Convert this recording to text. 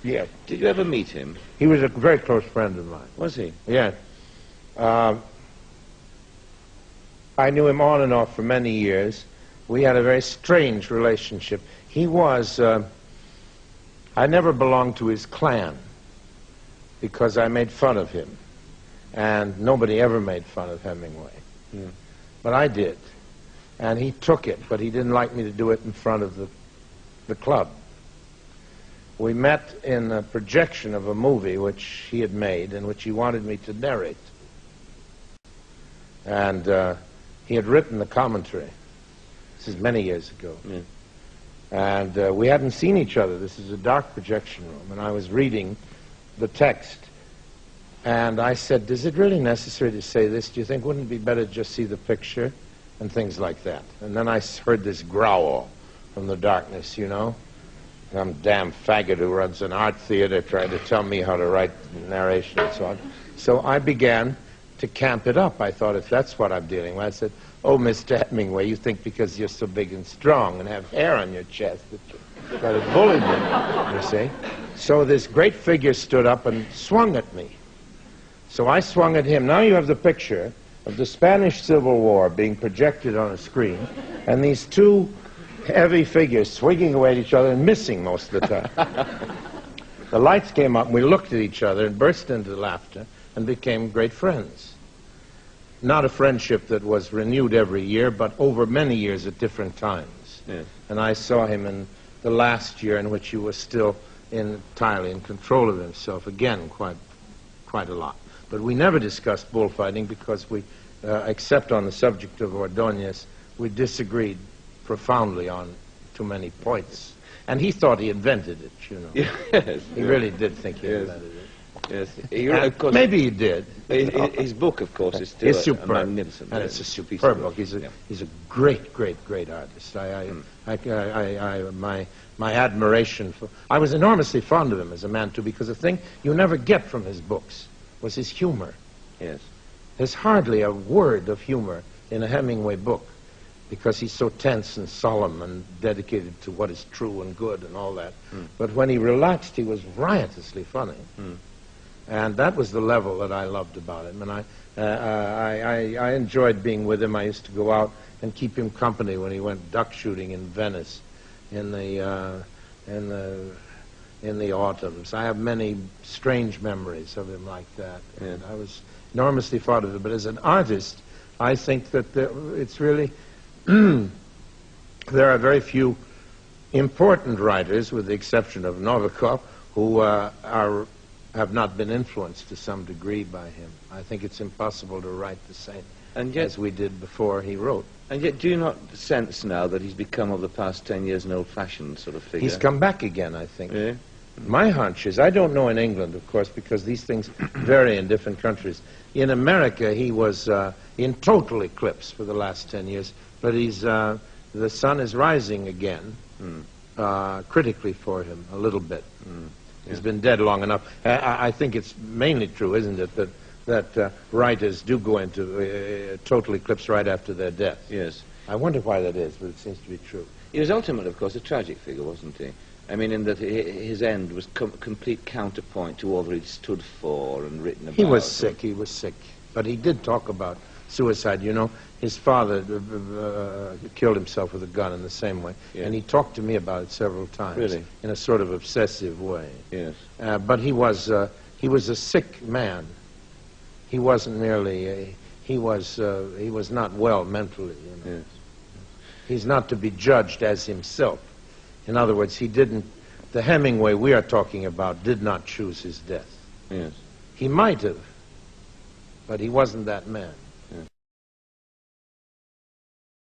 Yeah. Did you ever meet him? He was a very close friend of mine. Was he? Yeah. I knew him on and off for many years. We had a very strange relationship. He was, I never belonged to his clan because I made fun of him. And nobody ever made fun of Hemingway. Yeah. But I did. And he took it, but he didn't like me to do it in front of the club. We met in a projection of a movie which he had made and which he wanted me to narrate. And he had written the commentary. This is many years ago. Yeah. And we hadn't seen each other. This is a dark projection room, and I was reading the text. And I said, is it really necessary to say this? Do you think wouldn't it be better to just see the picture? And things like that. And then I heard this growl from the darkness, you know. Some damn faggot who runs an art theater trying to tell me how to write narration and so on. So I began to camp it up. I thought, if that's what I'm dealing with, I said, oh, Mr. Hemingway, you think because you're so big and strong and have hair on your chest that you got to bully me, you see. So this great figure stood up and swung at me. So I swung at him. Now you have the picture of the Spanish Civil War being projected on a screen, and these two heavy figures swinging away at each other and missing most of the time. The lights came up, and we looked at each other and burst into laughter and became great friends. Not a friendship that was renewed every year, but over many years at different times. Yes. And I saw him in the last year in which he was still entirely in control of himself, again, quite a lot. But we never discussed bullfighting because we, except on the subject of Ordóñez, we disagreed profoundly on too many points. And he thought he invented it, you know. Yes. He really did think he invented it. Yes. Of course, maybe he did. His book, of course, is still it's superb. a magnificent and it's a superb book. He's a great, great, great artist. My admiration for... I was enormously fond of him as a man, too, because the thing you never get from his books was his humor. Yes. There's hardly a word of humor in a Hemingway book because he's so tense and solemn and dedicated to what is true and good and all that. But when he relaxed, he was riotously funny. And that was the level that I loved about him. And I enjoyed being with him. I used to go out and keep him company when he went duck shooting in Venice in the autumns. I have many strange memories of him like that. And I was enormously fond of him. But as an artist, I think that it's really... there are very few important writers, with the exception of Novikov, who have not been influenced to some degree by him. I think it's impossible to write the same as we did before he wrote. And yet, do you not sense now that he's become, over the past 10 years, an old-fashioned sort of figure? He's come back again, I think. Yeah. My hunch is, I don't know in England, of course, because these things vary in different countries. In America, he was in total eclipse for the last 10 years, but he's, the sun is rising again, critically for him, a little bit. He's been dead long enough. I think it's mainly true, isn't it, that writers do go into total eclipse right after their death. Yes. I wonder why that is, but it seems to be true. He was ultimately, of course, a tragic figure, wasn't he? I mean, in that his end was complete counterpoint to all that he'd stood for and written about. He was sick, but he did talk about suicide. You know, his father killed himself with a gun in the same way, and he talked to me about it several times. Really? In a sort of obsessive way. Yes. But he was a sick man. He wasn't merely he was not well mentally. You know? Yes. He's not to be judged as himself. In other words, the Hemingway we are talking about did not choose his death. Yes. He might have, but he wasn't that man.